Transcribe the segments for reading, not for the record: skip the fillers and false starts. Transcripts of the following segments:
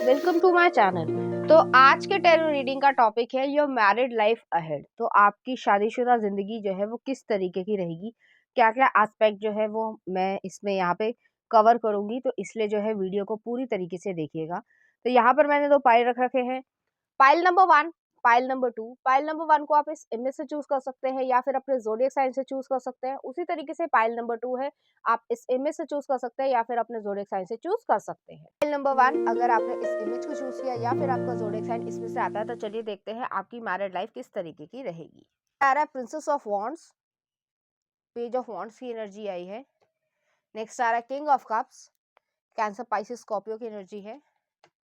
Welcome to my channel. तो आज के टैरो रीडिंग का टॉपिक है योर मैरिड लाइफ अहेड। तो आपकी शादीशुदा जिंदगी जो है वो किस तरीके की रहेगी, क्या क्या एस्पेक्ट जो है वो मैं इसमें यहाँ पे कवर करूंगी। तो इसलिए जो है वीडियो को पूरी तरीके से देखिएगा। तो यहाँ पर मैंने दो पाइल रख रखे हैं, pile number 1, pile number 2। Pile number 1 को आप इस इमेज से चूज कर सकते हैं या फिर अपने ज़ोडिएक साइन से चूज कर सकते हैं। उसी तरीके से पाइल नंबर 2 है, आप इस इमेज से चूज कर सकते हैं या फिर अपने ज़ोडिएक साइन से चूज कर सकते हैं। पाइल नंबर 1, अगर आपने इस इमेज को चूज किया या फिर आपका ज़ोडिएक साइन इसमें से आता है, तो चलिए देखते हैं आपकी मैरिड लाइफ किस तरीके की रहेगी। आ रहा है princess of wands, page of wands की एनर्जी आई है। नेक्स्ट आ रहा है king of cups, cancer Pisces Scorpio की एनर्जी है।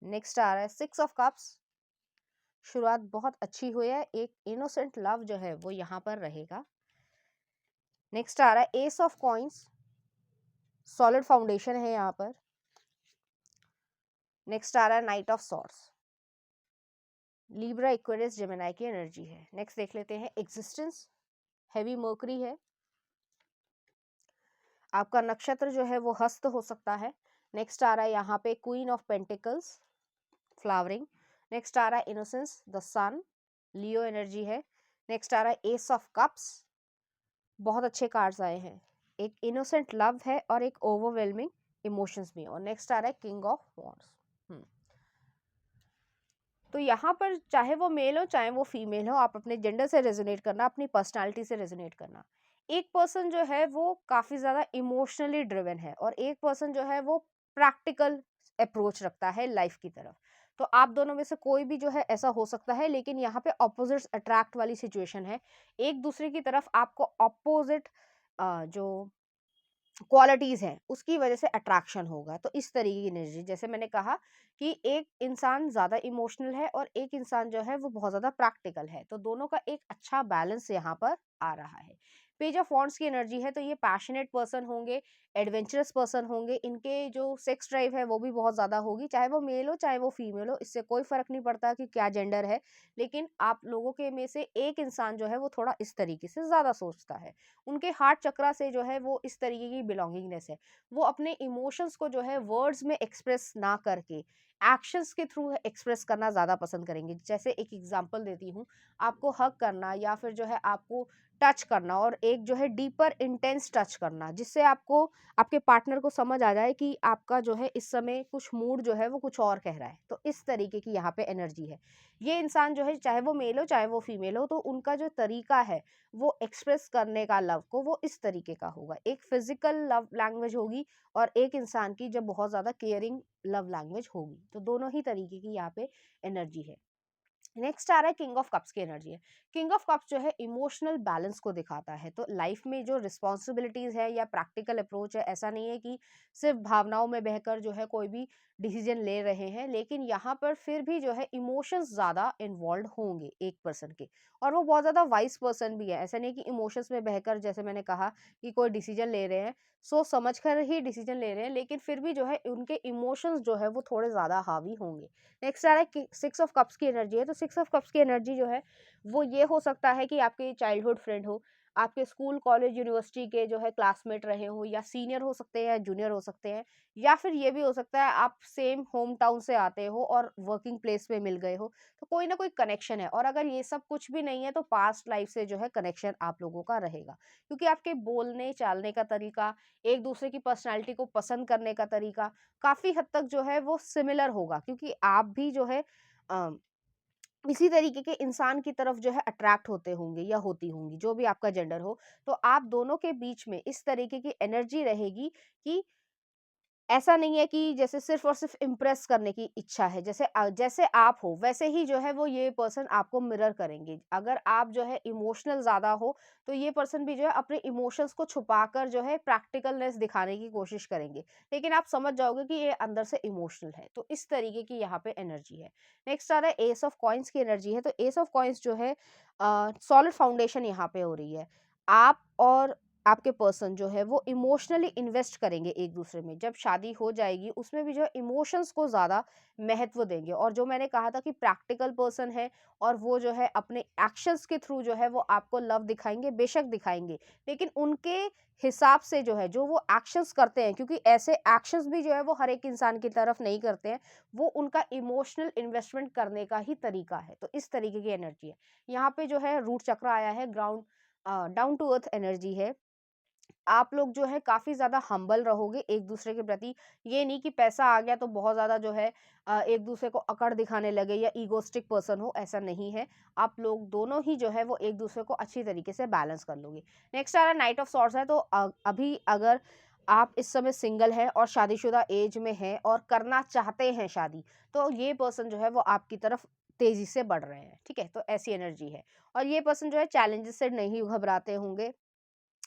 नेक्स्ट आ रहा है सिक्स ऑफ कप्स, शुरुआत बहुत अच्छी हुई है, एक इनोसेंट लव जो है वो यहाँ पर रहेगा। नेक्स्ट आ रहा है S of coins, solid foundation है यहाँ पर। नेक्स्ट आ रहा है night of swords, Libra Aquarius Gemini की एनर्जी है। नेक्स्ट देख लेते हैं एग्जिस्टेंस, हैवी मर्करी है। आपका नक्षत्र जो है वो हस्त हो सकता है। नेक्स्ट आ रहा है यहाँ पे queen of pentacles, flowering. Next आ रहा है innocence, the sun, Leo energy है। नेक्स्ट आ रहा है एस ऑफ कप्स, बहुत अच्छे कार्ड्स आए हैं, एक इनोसेंट लव है और एक ओवरवेलमिंग इमोशंस भी। और नेक्स्ट आ रहा है किंग ऑफ वॉन्ड्स। तो यहाँ पर चाहे वो मेल हो चाहे वो फीमेल हो, आप अपने जेंडर से रेजोनेट करना, अपनी पर्सनालिटी से रेजोनेट करना। एक पर्सन जो है वो काफी ज्यादा इमोशनली ड्रिवन है और एक पर्सन जो है वो प्रैक्टिकल अप्रोच रखता है लाइफ की तरफ। तो आप दोनों में से कोई भी जो है ऐसा हो सकता है, लेकिन यहाँ पे ऑपोजिट्स अट्रैक्ट वाली सिचुएशन है। एक दूसरे की तरफ आपको ऑपोजिट जो क्वालिटीज हैं उसकी वजह से अट्रैक्शन होगा। तो इस तरीके की एनर्जी, जैसे मैंने कहा कि एक इंसान ज्यादा इमोशनल है और एक इंसान जो है वो बहुत ज्यादा प्रैक्टिकल है, तो दोनों का एक अच्छा बैलेंस यहाँ पर आ रहा है। पेज ऑफ वॉन्ड्स की एनर्जी है, तो ये पैशनेट पर्सन होंगे, एडवेंचरस पर्सन होंगे, इनके जो सेक्स ड्राइव है वो भी बहुत ज्यादा होगी, चाहे वो मेल हो चाहे वो फीमेल हो, इससे कोई फर्क नहीं पड़ता कि क्या जेंडर है। लेकिन आप लोगों के में से एक इंसान जो है वो थोड़ा इस तरीके से ज्यादा सोचता है, उनके हार्ट चक्रा से जो है वो इस तरीके की बिलोंगिंगनेस है। वो अपने इमोशंस को जो है वर्ड्स में एक्सप्रेस ना करके एक्शंस के थ्रू एक्सप्रेस करना ज़्यादा पसंद करेंगे। जैसे एक एग्जांपल देती हूँ, आपको हग करना या फिर जो है आपको टच करना, और एक जो है डीपर इंटेंस टच करना, जिससे आपको आपके पार्टनर को समझ आ जाए कि आपका जो है इस समय कुछ मूड जो है वो कुछ और कह रहा है। तो इस तरीके की यहाँ पे एनर्जी है। ये इंसान जो है चाहे वो मेल हो चाहे वो फीमेल हो, तो उनका जो तरीका है वो एक्सप्रेस करने का लव को वो इस तरीके का होगा। एक फिजिकल लव लैंग्वेज होगी और एक इंसान की जब बहुत ज्यादा केयरिंग लव लैंग्वेज होगी। तो दोनों ही तरीके की यहाँ पे एनर्जी है। नेक्स्ट आ रहा है किंग ऑफ कप्स की एनर्जी है। किंग ऑफ कप्स जो है इमोशनल बैलेंस को दिखाता है। तो लाइफ में जो रिस्पॉन्सिबिलिटीज है या प्रैक्टिकल अप्रोच है, ऐसा नहीं है कि सिर्फ भावनाओं में बहकर जो है कोई भी डिसीजन ले रहे हैं, लेकिन यहाँ पर फिर भी जो है इमोशंस ज्यादा इन्वॉल्व होंगे एक पर्सन के, और वो बहुत ज्यादा वाइज पर्सन भी है। ऐसा नहीं कि इमोशंस में बहकर, जैसे मैंने कहा कि कोई डिसीजन ले रहे हैं सोच समझ कर ही डिसीजन ले रहे हैं, लेकिन फिर भी जो है उनके इमोशंस जो है वो थोड़े ज्यादा हावी होंगे। नेक्स्ट आ रहा है कि सिक्स ऑफ कप्स की एनर्जी है। तो सिक्स ऑफ कप्स की एनर्जी जो है वो ये हो सकता है कि आपके चाइल्डहुड फ्रेंड हो, आपके स्कूल कॉलेज यूनिवर्सिटी के जो है क्लासमेट रहे हो, या सीनियर हो सकते हैं या जूनियर हो सकते हैं, या फिर ये भी हो सकता है आप सेम होम टाउन से आते हो और वर्किंग प्लेस में मिल गए हो। तो कोई ना कोई कनेक्शन है, और अगर ये सब कुछ भी नहीं है तो पास्ट लाइफ से जो है कनेक्शन आप लोगों का रहेगा, क्योंकि आपके बोलने चालने का तरीका, एक दूसरे की पर्सनैलिटी को पसंद करने का तरीका काफी हद तक जो है वो सिमिलर होगा, क्योंकि आप भी जो है अ, इसी तरीके के इंसान की तरफ जो है अट्रैक्ट होते होंगे या होती होंगी, जो भी आपका जेंडर हो। तो आप दोनों के बीच में इस तरीके की एनर्जी रहेगी कि ऐसा नहीं है कि जैसे सिर्फ और सिर्फ इम्प्रेस करने की इच्छा है, जैसे आप हो वैसे ही जो है वो ये पर्सन आपको मिरर करेंगे। अगर आप जो है इमोशनल ज्यादा हो, तो ये पर्सन भी जो है अपने इमोशंस को छुपाकर जो है प्रैक्टिकलनेस दिखाने की कोशिश करेंगे, लेकिन आप समझ जाओगे कि ये अंदर से इमोशनल है। तो इस तरीके की यहाँ पे एनर्जी है। नेक्स्ट आ रहा है एस ऑफ कॉइंस की एनर्जी है। तो एस ऑफ कॉइंस जो है सॉलिड फाउंडेशन यहाँ पे हो रही है। आप और आपके पर्सन जो है वो इमोशनली इन्वेस्ट करेंगे एक दूसरे में। जब शादी हो जाएगी उसमें भी जो है इमोशंस को ज़्यादा महत्व देंगे, और जो मैंने कहा था कि प्रैक्टिकल पर्सन है और वो जो है अपने एक्शंस के थ्रू जो है वो आपको लव दिखाएंगे, बेशक दिखाएंगे, लेकिन उनके हिसाब से जो है जो वो एक्शंस करते हैं, क्योंकि ऐसे एक्शंस भी जो है वो हर एक इंसान की तरफ नहीं करते हैं, वो उनका इमोशनल इन्वेस्टमेंट करने का ही तरीका है। तो इस तरीके की एनर्जी है यहाँ पे। जो है रूट चक्र आया है, ground down to earth energy है। आप लोग जो है काफ़ी ज़्यादा हम्बल रहोगे एक दूसरे के प्रति। ये नहीं कि पैसा आ गया तो बहुत ज़्यादा जो है एक दूसरे को अकड़ दिखाने लगे या ईगोइस्टिक पर्सन हो, ऐसा नहीं है। आप लोग दोनों ही जो है वो एक दूसरे को अच्छी तरीके से बैलेंस कर लोगे। नेक्स्ट आ रहा है नाइट ऑफ सॉर्ड्स है। तो अभी अगर आप इस समय सिंगल हैं और शादीशुदा एज में हैं और करना चाहते हैं शादी, तो ये पर्सन जो है वो आपकी तरफ तेज़ी से बढ़ रहे हैं, ठीक है? तो ऐसी एनर्जी है। और ये पर्सन जो है चैलेंजेस से नहीं घबराते होंगे,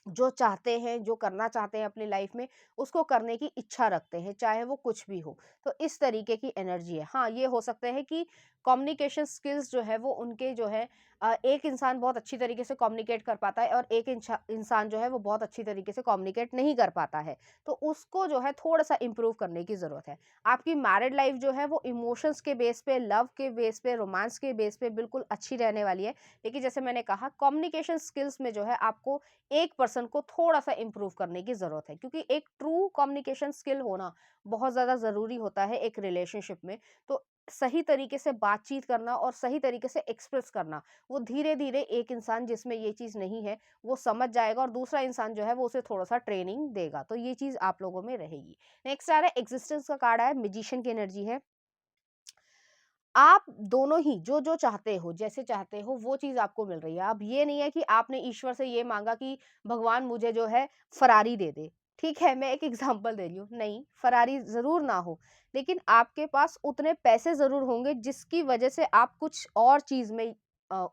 जो चाहते हैं, जो करना चाहते हैं अपनी लाइफ में, उसको करने की इच्छा रखते हैं, चाहे वो कुछ भी हो। तो इस तरीके की एनर्जी है। हाँ, ये हो सकता है कि कम्युनिकेशन स्किल्स जो है वो उनके जो है एक इंसान बहुत अच्छी तरीके से कम्युनिकेट कर पाता है और एक इंसान जो है वो बहुत अच्छी तरीके से कम्युनिकेट नहीं कर पाता है। तो उसको जो है थोड़ा-सा इम्प्रूव करने की ज़रूरत है। आपकी मैरिड लाइफ जो है वो इमोशंस के बेस पे, लव के बेस पे, रोमांस के बेस पे बिल्कुल अच्छी रहने वाली है। लेकिन जैसे मैंने कहा कम्युनिकेशन स्किल्स में जो है आपको एक पर्सन को थोड़ा-सा इम्प्रूव करने की ज़रूरत है, क्योंकि एक ट्रू कम्युनिकेशन स्किल होना बहुत ज़्यादा ज़रूरी होता है एक रिलेशनशिप में। तो सही तरीके से बातचीत करना और सही तरीके से एक्सप्रेस करना, वो धीरे-धीरे एक इंसान जिसमें ये चीज़ नहीं है, वो समझ जाएगा और दूसरा इंसान जो है वो उसे थोड़ा-सा ट्रेनिंग देगा। तो ये चीज़ आप लोगों में रहेगी। नेक्स्ट आ रहा है एक्जिस्टेंस का कार्ड है, मैजिशियन की एनर्जी है। आप दोनों ही जो-जो चाहते हो, जैसे चाहते हो वो चीज़ आपको मिल रही है। अब ये नहीं है कि आपने ईश्वर से ये माँगा कि भगवान मुझे जो है फ़रारी दे दे, ठीक है? मैं एक एग्ज़ाम्पल दे रही हूँ, नहीं फ़रारी ज़रूर ना हो, लेकिन आपके पास उतने पैसे ज़रूर होंगे जिसकी वज़ह से आप कुछ और चीज़ में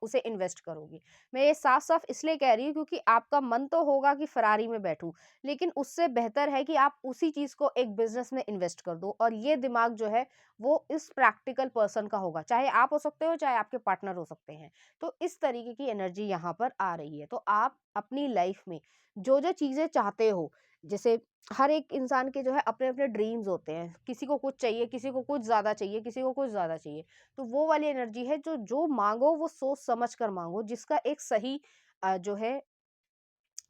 उसे इन्वेस्ट करोगे। मैं ये साफ-साफ इसलिए कह रही हूँ क्योंकि आपका मन तो होगा कि फ़रारी में बैठूँ, लेकिन उससे बेहतर है कि आप उसी चीज़ को एक बिज़नेस में इन्वेस्ट कर दो, और ये दिमाग जो है वो इस प्रैक्टिकल पर्सन का होगा, चाहे आप हो सकते हो, चाहे आपके पार्टनर हो सकते हैं। तो इस तरीके की एनर्जी यहाँ पर आ रही है। तो आप अपनी लाइफ में जो-जो चीज़ें चाहते हो, जैसे हर एक इंसान के जो है अपने-अपने ड्रीम्स होते हैं। किसी को कुछ चाहिए, किसी को कुछ ज़्यादा चाहिए, किसी को कुछ ज़्यादा चाहिए। तो वो वाली एनर्जी है, जो जो माँगो वो सोच समझ कर माँगो, जिसका एक सही जो है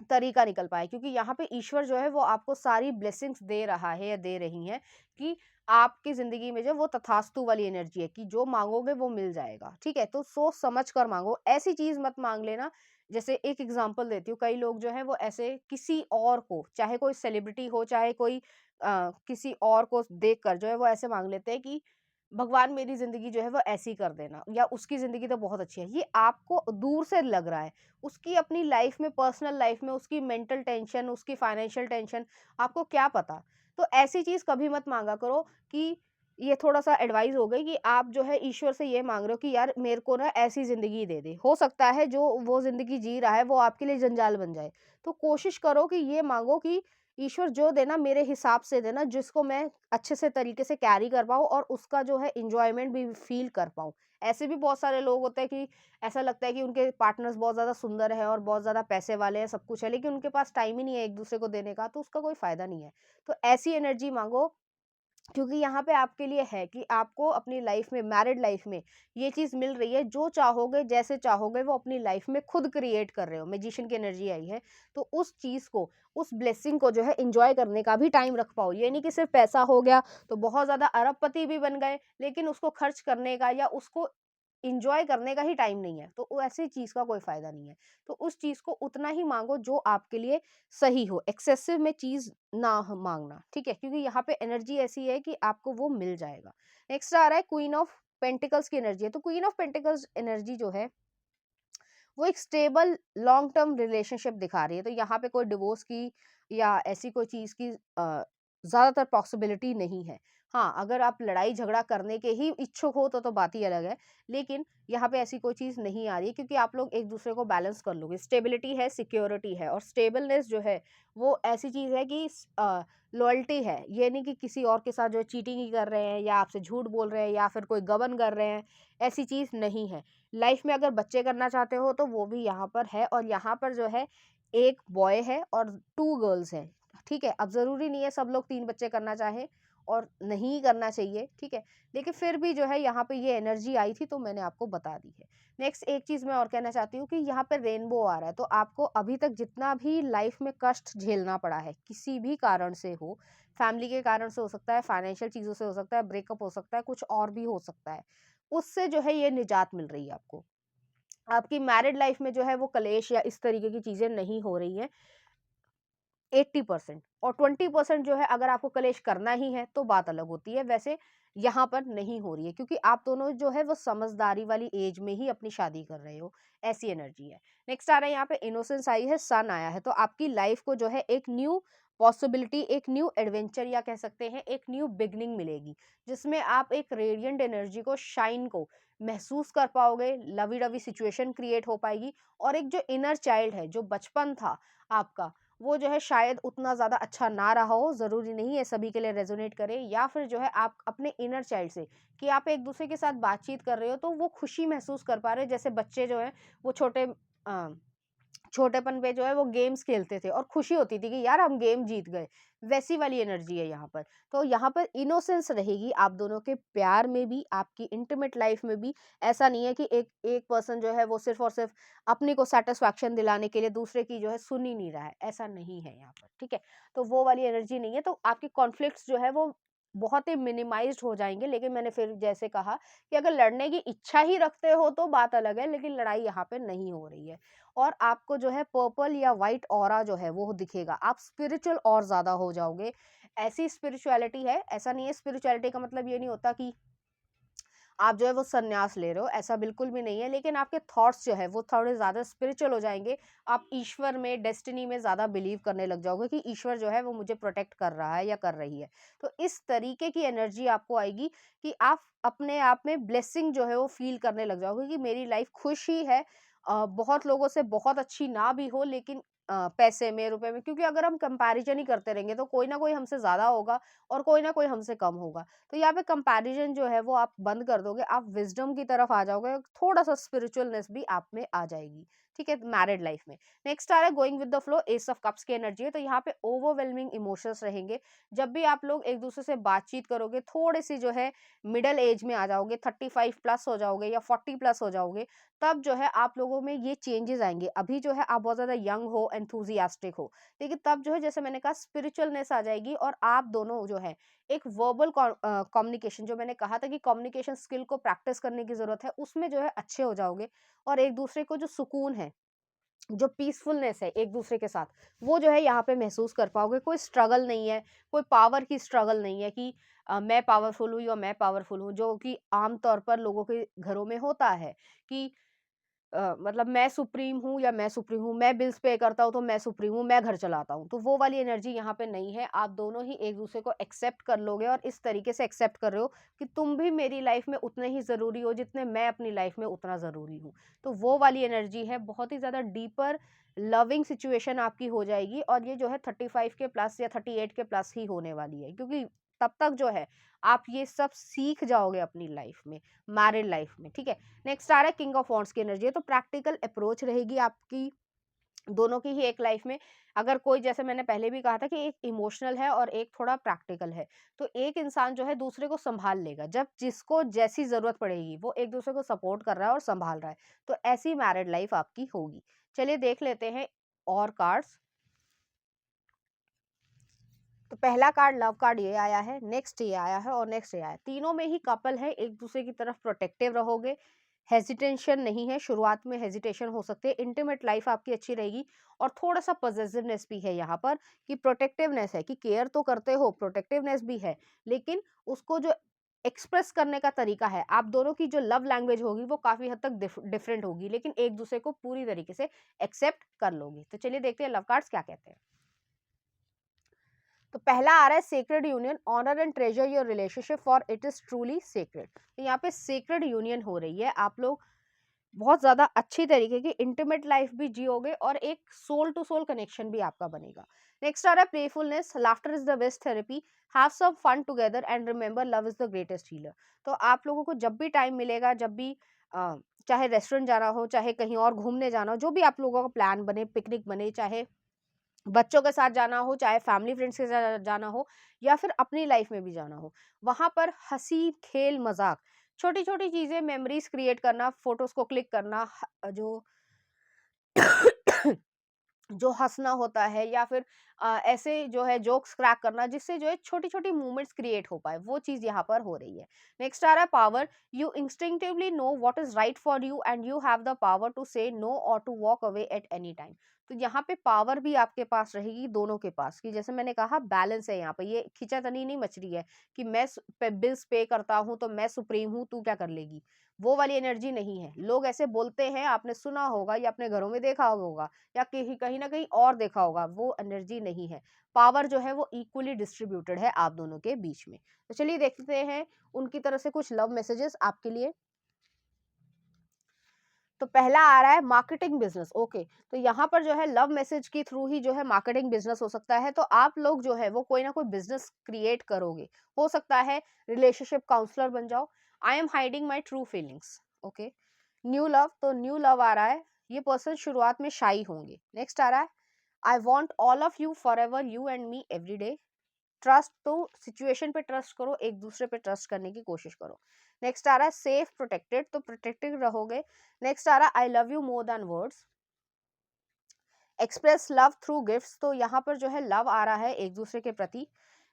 तरीका निकल पाए, क्योंकि यहाँ पे ईश्वर जो है वो आपको सारी ब्लेसिंग्स दे रहा है या दे रही हैं कि आपकी ज़िंदगी में जो वो तथास्तु वाली एनर्जी है कि जो माँगोगे वो मिल जाएगा, ठीक है? तो सोच समझ कर माँगो, ऐसी चीज़ मत माँग लेना। जैसे एक एग्ज़ाम्पल देती हूँ, कई लोग जो हैं वो ऐसे किसी और को, चाहे कोई सेलिब्रिटी हो, चाहे कोई किसी और को देखकर जो है वो ऐसे माँग लेते हैं कि भगवान मेरी ज़िंदगी जो है वो ऐसी कर देना, या उसकी ज़िंदगी तो बहुत अच्छी है। ये आपको दूर से लग रहा है। उसकी अपनी लाइफ़ में, पर्सनल लाइफ़ में उसकी मेंटल टेंशन, उसकी फाइनेंशियल टेंशन, आपको क्या पता? तो ऐसी चीज़ कभी मत माँगा करो कि ये थोड़ा-सा एडवाइस हो गई कि आप जो है ईश्वर से ये माँग रहे हो कि यार मेरे को ना ऐसी ज़िंदगी दे दे। हो सकता है जो वो ज़िंदगी जी रहा है वो आपके लिए जंजाल बन जाए। तो कोशिश करो कि ये माँगो कि ईश्वर जो देना मेरे हिसाब से देना, जिसको मैं अच्छे से तरीके से कैरी कर पाऊँ और उसका जो है एन्जॉयमेंट भी फ़ील कर पाऊँ। ऐसे भी बहुत सारे लोग होते हैं कि ऐसा लगता है कि उनके पार्टनर्स बहुत ज़्यादा सुंदर है और बहुत ज़्यादा पैसे वाले हैं, सब कुछ है, लेकिन उनके पास टाइम ही नहीं है एक-दूसरे को देने का, तो उसका कोई फ़ायदा नहीं है। तो ऐसी एनर्जी माँगो, क्योंकि यहाँ पे आपके लिए है कि आपको अपनी लाइफ में, मैरिड लाइफ में ये चीज़ मिल रही है, जो चाहोगे, जैसे चाहोगे वो अपनी लाइफ में खुद क्रिएट कर रहे हो। मैजिशियन की एनर्जी आई है, तो उस चीज़ को, उस ब्लेसिंग को जो है एन्जॉय करने का भी टाइम रख पाओ। ये नहीं कि सिर्फ़ पैसा हो गया तो बहुत ज़्यादा अरबपति भी बन गए, लेकिन उसको खर्च करने का या उसको एन्जॉय करने का ही टाइम नहीं है, तो वो ऐसी चीज़ का कोई फ़ायदा नहीं है। तो उस चीज़ को उतना ही माँगो जो आपके लिए सही हो, एक्सेसिव में चीज़ ना ह माँगना, ठीक है? क्योंकि यहाँ पे एनर्जी ऐसी है कि आपको वो मिल जाएगा। नेक्स्ट आ रहा है क्वीन ऑफ पेंटिकल्स की एनर्जी है। तो क्वीन ऑफ पेंटिकल्स एनर्जी जो है वो एक स्टेबल लॉन्ग टर्म रिलेशनशिप दिखा रही है। तो यहाँ पे कोई डिवोर्स की या ऐसी कोई चीज़ की ज़्यादातर पॉसिबिलिटी नहीं है। हाँ, अगर आप लड़ाई झगड़ा करने के ही इच्छुक हो तो बात ही अलग है। लेकिन यहाँ पे ऐसी कोई चीज़ नहीं आ रही है, क्योंकि आप लोग एक-दूसरे को बैलेंस कर लोगे। स्टेबिलिटी है, सिक्योरिटी है, और स्टेबलनेस जो है वो ऐसी चीज़ है कि लॉयल्टी है। ये नहीं कि किसी और के साथ जो है चीटिंग ही कर रहे हैं या आपसे झूठ बोल रहे हैं या फिर कोई गबन कर रहे हैं, ऐसी चीज़ नहीं है। लाइफ में अगर बच्चे करना चाहते हो तो वो भी यहाँ पर है, और यहाँ पर जो है एक बॉय है और 2 गर्ल्स हैं, ठीक है? अब ज़रूरी नहीं है सब लोग 3 बच्चे करना चाहें और नहीं करना चाहिए, ठीक है? लेकिन फिर भी जो है यहाँ पे ये एनर्जी आई थी तो मैंने आपको बता दी है। नेक्स्ट एक चीज़ मैं और कहना चाहती हूँ कि यहाँ पे रेनबो आ रहा है, तो आपको अभी तक जितना भी लाइफ में कष्ट झेलना पड़ा है, किसी भी कारण से हो, फैमिली के कारण से हो सकता है, फाइनेंशियल चीज़ों से हो सकता है, ब्रेकअप हो सकता है, कुछ और भी हो सकता है, उससे जो है ये निजात मिल रही है आपको। आपकी मैरिड लाइफ में जो है वो कलेश या इस तरीके की चीज़ें नहीं हो रही हैं 80% और 20% जो है अगर आपको कलेश करना ही है तो बात अलग होती है। वैसे यहाँ पर नहीं हो रही है क्योंकि आप दोनों जो है वो समझदारी वाली एज में ही अपनी शादी कर रहे हो, ऐसी एनर्जी है। नेक्स्ट आ रहा है यहाँ पे इनोसेंस आई है, सन आया है, तो आपकी लाइफ को जो है एक न्यू पॉसिबिलिटी, एक न्यू एडवेंचर या कह सकते हैं एक न्यू बिगनिंग मिलेगी, जिसमें आप एक रेडिएंट एनर्जी को, शाइन को महसूस कर पाओगे, लवी डवी सिचुएशन क्रिएट हो पाएगी और एक जो इनर चाइल्ड है, जो बचपन था आपका, वो जो है शायद उतना ज़्यादा अच्छा ना रहा हो, ज़रूरी नहीं है सभी के लिए रेज़ोनेट करे, या फिर जो है आप अपने इनर चाइल्ड से कि आप एक-दूसरे के साथ बातचीत कर रहे हो तो वो खुशी महसूस कर पा रहे हो। जैसे बच्चे जो हैं वो अ, छोटेपन पे जो है वो गेम्स खेलते थे और खुशी होती थी कि यार हम गेम जीत गए, वैसी वाली एनर्जी है यहाँ पर। तो यहाँ पर इनोसेंस रहेगी आप दोनों के प्यार में भी, आपकी इंटीमेट लाइफ में भी। ऐसा नहीं है कि एक एक पर्सन जो है वो सिर्फ़ और सिर्फ़ अपने को सैटिस्फैक्शन दिलाने के लिए दूसरे की जो है सुन ही नहीं रहा है, ऐसा नहीं है यहाँ पर, ठीक है? तो वो वाली एनर्जी नहीं है, तो आपके कॉन्फ्लिक्ट्स जो है वो बहुत ही मिनिमाइज़्ड हो जाएँगे। लेकिन मैंने फिर जैसे कहा कि अगर लड़ने की इच्छा ही रखते हो तो बात अलग है, लेकिन लड़ाई यहाँ पे नहीं हो रही है। और आपको जो है पर्पल या व्हाइट ऑरा जो है वो दिखेगा, आप स्पिरिचुअल और ज़्यादा हो जाओगे। ऐसी स्पिरिचुअलिटी है, ऐसा नहीं है, स्पिरिचुअलिटी का मतलब ये नहीं होता कि आप जो है वो संन्यास ले रहे हो, ऐसा बिल्कुल भी नहीं है, लेकिन आपके थॉट्स जो है वो थोड़े ज़्यादा स्पिरिचुअल हो जाएँगे। आप ईश्वर में, डेस्टिनी में ज़्यादा बिलीव करने लग जाओगे कि ईश्वर जो है वो मुझे प्रोटेक्ट कर रहा है या कर रही है। तो इस तरीके की एनर्जी आपको आएगी कि आप अपने आप में ब्लेसिंग जो है वो फ़ील करने लग जाओगे कि मेरी लाइफ़ खुश ही है। बहुत लोगों से बहुत अच्छी ना भी हो, लेकिन पैसे में, रुपए में, क्योंकि अगर हम कंपैरिज़न ही करते रहेंगे तो कोई ना कोई हमसे ज़्यादा होगा और कोई ना कोई हमसे कम होगा। तो यहाँ पे कंपैरिजन जो है वो आप बंद कर दोगे, आप विज़डम की तरफ आ जाओगे, थोड़ा-सा स्पिरिचुअलनेस भी आप में आ जाएगी, ठीक है? मैरिड लाइफ में। नेक्स्ट आ रहा है going with the flow, S of cups की एनर्जी है, तो यहाँ पे ओवरवेलमिंग इमोशंस रहेंगे। जब भी आप लोग एक-दूसरे से बातचीत करोगे, थोड़े-से जो है मिडल एज में आ जाओगे, 35 प्लस हो जाओगे या 40 प्लस हो जाओगे, तब जो है आप लोगों में ये चेंजेज़ आएँगे। अभी जो है आप बहुत ज़्यादा यंग हो, एंथुसियास्टिक हो, लेकिन तब जो है जैसे मैंने कहा स्पिरिचुअलनेस आ जाएगी और आप दोनों जो है एक वर्बल कम्युनिकेशन, जो मैंने कहा था कि कम्युनिकेशन स्किल को प्रैक्टिस करने की ज़रूरत है, उसमें जो है अच्छे हो जाओगे और एक-दूसरे को जो सुकून है, जो पीसफुलनेस है एक-दूसरे के साथ, वो जो है यहाँ पे महसूस कर पाओगे। कोई स्ट्रगल नहीं है, कोई पावर की स्ट्रगल नहीं है कि मैं पावरफुल हूँ या मैं पावरफुल हूँ, जो कि आम तौर पर लोगों के घरों में होता है कि मतलब मैं सुप्रीम हूँ या मैं सुप्रीम हूँ, मैं बिल्स पे करता हूँ तो मैं सुप्रीम हूँ, मैं घर चलाता हूँ। तो वो वाली एनर्जी यहाँ पे नहीं है। आप दोनों ही एक-दूसरे को एक्सेप्ट कर लोगे और इस तरीके से एक्सेप्ट कर रहे हो कि तुम भी मेरी लाइफ में उतने ही ज़रूरी हो जितने मैं अपनी लाइफ में उतना ज़रूरी हूँ। तो वो वाली एनर्जी है, बहुत ही ज़्यादा डीपर लविंग सिचुएशन आपकी हो जाएगी और ये जो है 35 के प्लस या 38 के प्लस ही होने वाली है, क्योंकि तब तक जो है आप ये सब सीख जाओगे अपनी लाइफ में, मैरिड लाइफ में, ठीक है? नेक्स्ट आ रहा है किंग ऑफ वॉन्ड्स की एनर्जी है, तो प्रैक्टिकल अप्रोच रहेगी आपकी दोनों की ही एक लाइफ में। अगर कोई, जैसे मैंने पहले भी कहा था कि एक इमोशनल है और एक थोड़ा प्रैक्टिकल है, तो एक इंसान जो है दूसरे को संभाल लेगा, जब जिसको जैसी जरूरत पड़ेगी वो एक दूसरे को सपोर्ट कर रहा है और संभाल रहा है, तो ऐसी मैरिड लाइफ आपकी होगी। चलिए देख लेते हैं और कार्ड्स। तो पहला कार्ड लव कार्ड ये आया है, नेक्स्ट ये आया है और नेक्स्ट ये आया है। तीनों में ही कपल है, एक दूसरे की तरफ प्रोटेक्टिव रहोगे, हेजिटेशन नहीं है, शुरुआत में हेजिटेशन हो सकते हैं, इंटीमेट लाइफ आपकी अच्छी रहेगी और थोड़ा सा पॉजिटिवनेस भी है यहाँ पर कि प्रोटेक्टिवनेस है, कि केयर तो करते हो, प्रोटेक्टिवनेस भी है, लेकिन उसको जो एक्सप्रेस करने का तरीका है, आप दोनों की जो लव लैंग्वेज होगी वो काफी हद तक डिफरेंट होगी, लेकिन एक दूसरे को पूरी तरीके से एक्सेप्ट कर लोगे। तो चलिए देखते हैं लव कार्ड्स क्या कहते हैं। तो पहला आ रहा है sacred union, honour and treasure your relationship for it is truly sacred. तो यहाँ पे सेक्रेड यूनियन हो रही है, आप लोग बहुत ज्यादा अच्छी तरीके की इंटीमेट लाइफ भी जियोगे और एक सोल टू सोल कनेक्शन भी आपका बनेगा। नेक्स्ट आ रहा है playfulness, laughter is the best therapy, have some fun together and remember love is the greatest healer. तो आप लोगों को जब भी टाइम मिलेगा, जब भी चाहे रेस्टोरेंट जाना हो, चाहे कहीं और घूमने जाना हो, जो भी आप लोगों का प्लान बने, पिकनिक बने, चाहे बच्चों के साथ जाना हो, चाहे फैमिली फ्रेंड्स के साथ जाना हो, या फिर अपनी लाइफ में भी जाना हो, वहाँ पर हँसी, खेल, मज़ाक, छोटी-छोटी चीज़ें, मेमोरीज़ क्रिएट करना, फ़ोटोज़ को क्लिक करना, जो जो हँसना होता है, या फिर ऐसे जो है जोक्स क्रैक करना, जिससे जो है छोटी-छोटी मूवमेंट्स क्रिएट हो पाए, वो चीज़ यहाँ पर हो रही है। नेक्स्ट आ रहा है power, you instinctively know what is right for you and you have the power to say no or to walk away at any time. तो यहाँ पे पावर भी आपके पास रहेगी, दोनों के पास, कि जैसे मैंने कहा बैलेंस है यहाँ पे, ये खींचातानी नहीं मच रही है कि मैं बिल्स पे करता हूँ तो मैं सुप्रीम हूँ, तू क्या कर लेगी, वो वाली एनर्जी नहीं है। लोग ऐसे बोलते हैं, आपने सुना होगा या अपने घरों में देखा होगा, या कहीं कहीं ना कहीं और देखा होगा, वो एनर्जी नहीं है। पावर जो है वो इक्वली डिस्ट्रीब्यूटेड है आप दोनों के बीच में। तो चलिए देखते हैं उनकी तरफ से कुछ लव मैसेजेस आपके लिए। तो पहला आ रहा है मार्केटिंग बिजनेस। ओके, तो यहाँ पर जो है लव मैसेज के थ्रू ही जो है मार्केटिंग बिजनेस हो सकता है। तो आप लोग जो है वो कोई ना कोई बिजनेस क्रिएट करोगे, हो सकता है रिलेशनशिप काउंसलर बन जाओ। I am hiding my true feelings. Okay, new love, तो न्यू लव आ रहा है, ये पर्सन शुरुआत में शाई होंगे। नेक्स्ट आ रहा है I want all of you for ever, you and me every day. Trust, तो सिचुएशन पे ट्रस्ट करो, एक दूसरे पे ट्रस्ट करने की कोशिश करो। नेक्स्ट आ रहा है सेफ प्रोटेक्टेड, तो प्रोटेक्टेड रहोगे। नेक्स्ट आ रहा है I love you more than words. Express love through gifts, तो यहाँ पर जो है लव आ रहा है एक दूसरे के प्रति।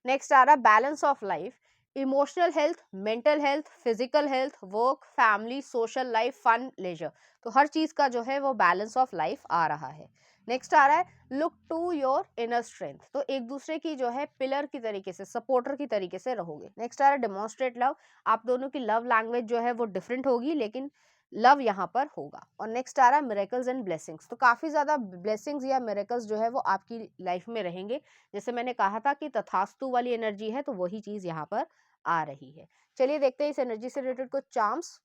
नेक्स्ट आ रहा है balance of life, emotional health, mental health, physical health, work, family, social life, fun, leisure, तो हर चीज का जो है वो बैलेंस ऑफ लाइफ आ रहा है। नेक्स्ट आ रहा है look to your inner strength, तो एक दूसरे की जो है पिलर की तरीके से, सपोर्टर की तरीके से रहोगे। नेक्स्ट आ रहा है डेमोन्स्ट्रेट लव, आप दोनों की लव लैंग्वेज जो है वो डिफरेंट होगी, लेकिन लव यहाँ पर होगा। और नेक्स्ट आ रहा है मिरेकल्स एंड ब्लेसिंग्स, तो काफी ज्यादा ब्लेसिंग्स या मिरेकल्स जो है वो आपकी लाइफ में रहेंगे। जैसे मैंने कहा था कि तथास्तु वाली एनर्जी है, तो वही चीज यहाँ पर आ रही है। चलिए देखते हैं इस एनर्जी से रिलेटेड कुछ चार्म्स।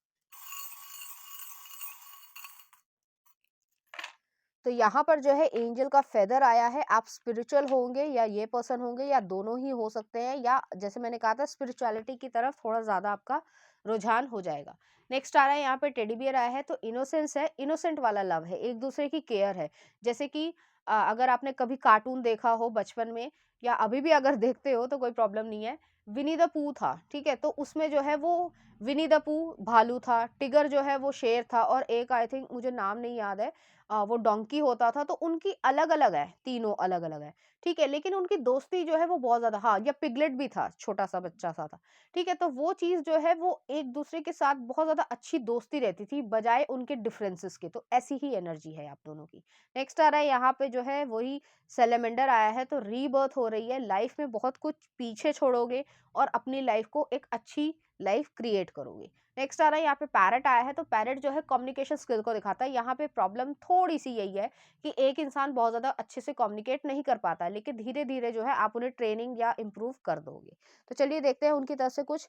तो यहाँ पर जो है एंजल का फेदर आया है, आप स्पिरिचुअल होंगे या ये पर्सन होंगे, या दोनों ही हो सकते हैं, या जैसे मैंने कहा था स्पिरिचुअलिटी की तरफ थोड़ा ज्यादा आपका रुझान हो जाएगा। नेक्स्ट आ रहा है यहाँ पे टेडी बियर आया है, तो इनोसेंस है, इनोसेंट वाला लव है, एक दूसरे की केयर है। जैसे कि अगर आपने कभी कार्टून देखा हो बचपन में, या अभी भी अगर देखते हो तो कोई प्रॉब्लम नहीं है, विनी द पू था, ठीक है, तो उसमें जो है वो विनी द पू भालू था, टिगर जो है वो शेर था, और एक आई थिंक मुझे नाम नहीं याद है, वो डोंकी होता था। तो उनकी अलग-अलग है, तीनों अलग-अलग है, ठीक है? लेकिन उनकी दोस्ती जो है वो बहुत ज़्यादा, हाँ, या पिगलेट भी था, छोटा-सा बच्चा-सा था, ठीक है? तो वो चीज़ जो है वो एक-दूसरे के साथ बहुत ज़्यादा अच्छी दोस्ती रहती थी, बजाए उनके डिफरेंसेस के, तो ऐसी ही एनर्जी है आप दोनों की। नेक्स्ट आ रहा है यहाँ पे जो है वही सैलेमेंडर आया है, तो रीबर्थ हो रही है, लाइफ में बहुत कुछ पीछे छोड़ोगे और अपनी लाइफ को एक अच्छी लाइफ क्रिएट करोगे। नेक्स्ट आ रहा है यहाँ पे पैरेट आया है, तो पैरेट जो है कम्युनिकेशन स्किल को दिखाता है। यहाँ पे प्रॉब्लम थोड़ी सी यही है कि एक इंसान बहुत ज्यादा अच्छे से कम्युनिकेट नहीं कर पाता है, लेकिन धीरे धीरे जो है आप उन्हें ट्रेनिंग या इम्प्रूव कर दोगे। तो चलिए देखते हैं उनकी तरफ से कुछ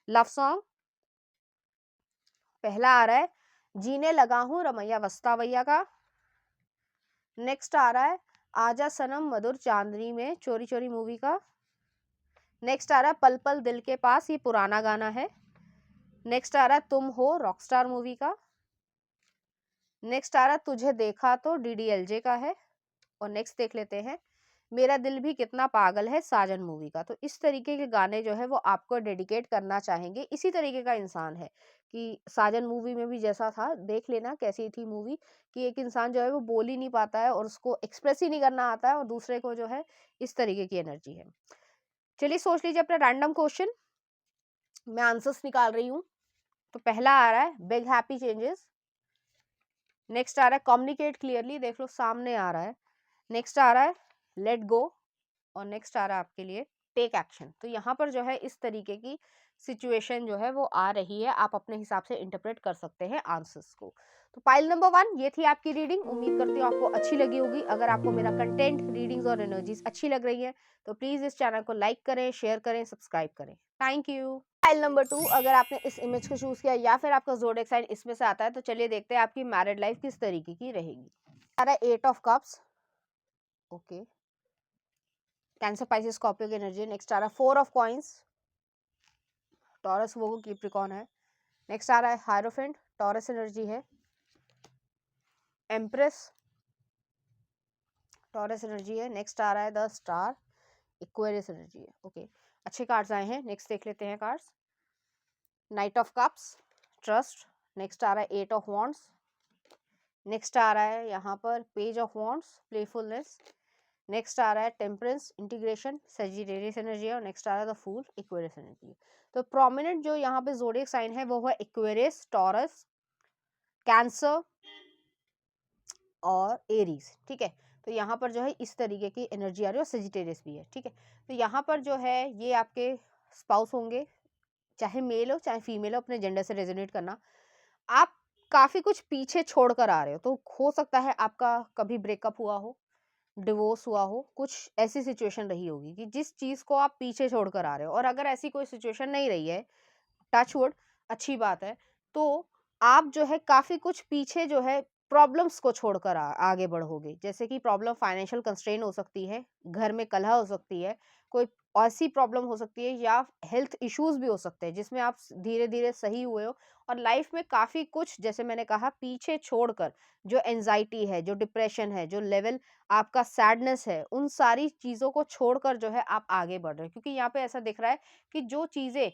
लव सॉन्ग। पहला आ रहा है जीने लगा हूँ रमैया वस्तावैया का। नेक्स्ट आ रहा है आजा सनम मधुर चांदनी में, चोरी चोरी मूवी का। नेक्स्ट आ रहा है पल पल दिल के पास, ये पुराना गाना है। नेक्स्ट आ रहा है तुम हो रॉकस्टार मूवी का। नेक्स्ट आ रहा है तुझे देखा तो डीडीएलजे का है। और नेक्स्ट देख लेते हैं मेरा दिल भी कितना पागल है, साजन मूवी का। तो इस तरीके के गाने जो है वो आपको डेडिकेट करना चाहेंगे, इसी तरीके का इंसान है कि साजन मूवी में भी जैसा था, देख लेना कैसी थी मूवी, कि एक इंसान जो है वो बोल ही नहीं पाता है और उसको एक्सप्रेस ही नहीं करना आता है, और दूसरे को जो है इस तरीके की एनर्जी है। चलिए सोच लीजिए अपना रैंडम क्वेश्चन, मैं आंसर्स निकाल रही हूँ। तो पहला आ रहा है बिग हैप्पी चेंजेस। नेक्स्ट आ रहा है कम्युनिकेट क्लियरली, देख लो सामने आ रहा है। नेक्स्ट आ रहा है लेट गो। और नेक्स्ट आ रहा है आपके लिए टेक एक्शन। तो यहाँ पर जो है इस तरीके की सिचुएशन जो है वो आ रही है, आप अपने हिसाब से इंटरप्रेट कर सकते हैं आंसर्स को। तो पाइल नंबर 1 ये थी आपकी रीडिंग, उम्मीद करती हूँ आपको अच्छी लगी होगी। अगर आपको मेरा कंटेंट, रीडिंग्स और एनर्जीज अच्छी लग रही है तो प्लीज इस चैनल को लाइक करें, शेयर करें, सब्सक्राइब करें। Thank you. फाइल नंबर 2, अगर आपने इस इमेज को चूज किया या फिर आपका ज़ोडिएक साइन इसमें से आता है, तो चलिए देखते हैं आपकी मैरिड लाइफ किस तरीके की रहेगी। आ रहा है 8 of cups. Okay, Cancer, Pisces, Scorpio की एनर्जी। नेक्स्ट आ रहा है 4 ऑफ कॉइंस, टॉरस, वो कैप्रिकॉर्न है। नेक्स्ट आ रहा है हायरोफेंट, टॉरस एनर्जी है, एम्प्रेस टॉरस एनर्जी है। नेक्स्ट आ रहा है द स्टार, एक्वेरियस एनर्जी है। ओके, अच्छे कार्ड्स आए हैं। नेक्स्ट देख लेते हैं cards. Knight of cups, trust. Next आ रहा है एट ऑफ वॉन्ड्स। नेक्स्ट आ रहा है यहाँ पर page of wands, playfulness. Next आ रहा है टेम्परेंस, इंटीग्रेशन, सेजिटेरियस एनर्जी है। और नेक्स्ट आ रहा है द फूल, एक्वेरियस एनर्जी है। तो प्रोमिनेंट जो यहाँ पे ज़ोडिएक साइन है वो है एक्वेरियस, टॉरस, कैंसर और एरीज। ठीक है, तो यहाँ पर जो है इस तरीके की एनर्जी आ रही है और सेजिटेरियस भी है। ठीक है, तो यहाँ पर जो है ये आपके स्पाउस होंगे, चाहे मेल हो चाहे फीमेल हो, अपने जेंडर से रेजोनेट करना। आप काफी कुछ पीछे छोड़ कर आ रहे हो, तो हो सकता है आपका कभी ब्रेकअप हुआ हो, डिवोर्स हुआ हो, कुछ ऐसी सिचुएशन रही होगी कि जिस चीज को आप पीछे छोड़ कर आ रहे हो। और अगर ऐसी कोई सिचुएशन नहीं रही है, टचवुड, अच्छी बात है, तो आप जो है काफी कुछ पीछे जो है प्रॉब्लम्स को छोड़कर आगे बढ़ोगे। जैसे कि प्रॉब्लम फाइनेंशियल कंस्ट्रेन हो सकती है, घर में कलह हो सकती है, कोई ऐसी प्रॉब्लम हो सकती है, या हेल्थ इश्यूज भी हो सकते हैं जिसमें आप धीरे धीरे सही हुए हो। और लाइफ में काफी कुछ, जैसे मैंने कहा, पीछे छोड़कर, जो एंजाइटी है, जो डिप्रेशन है, जो लेवल आपका सैडनेस है, उन सारी चीजों को छोड़कर जो है आप आगे बढ़ रहे हो। क्योंकि यहाँ पे ऐसा दिख रहा है कि जो चीजें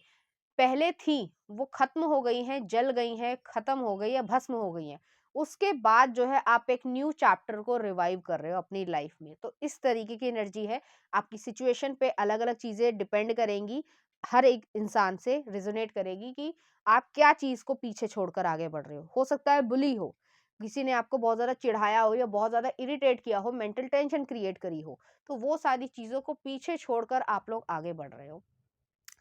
पहले थी वो खत्म हो गई हैं, जल गई हैं, खत्म हो गई या भस्म हो गई हैं। उसके बाद जो है आप एक न्यू चैप्टर को रिवाइव कर रहे हो अपनी लाइफ में। तो इस तरीके की एनर्जी है। आपकी सिचुएशन पे अलग अलग चीजें डिपेंड करेंगी, हर एक इंसान से रिजोनेट करेगी कि आप क्या चीज को पीछे छोड़कर आगे बढ़ रहे हो सकता है बुली हो, किसी ने आपको बहुत ज्यादा चिढ़ाया हो या बहुत ज्यादा इरिटेट किया हो, मेंटल टेंशन क्रिएट करी हो, तो वो सारी चीजों को पीछे छोड़कर आप लोग आगे बढ़ रहे हो,